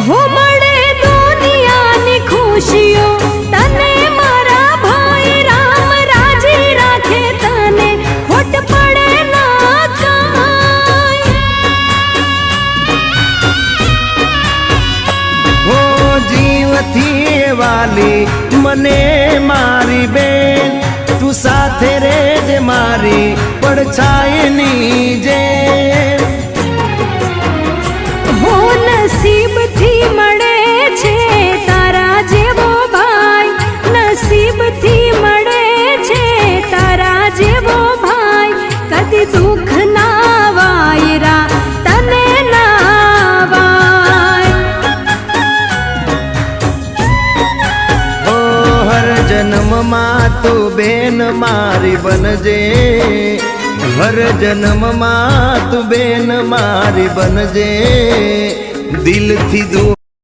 हो मळे दुनियानी खुशियों तने मारा भाई राम राजी राखे तने खोट पड़े ना काई। हो जीव थी वाली मने मारी बेन तू साथे रेज मारी પડછાયની જેમ। हो नसीब थी मळे छे तारा जेवो भाई नसीब थी मळे छे तारा जेवो भाई कदी दुख ना वायरा तने ना वाय। ओ हर जन्म मां तू बेन मारी बनजे हर जन्म मां तू बेन मारी बनजे दिल थी दू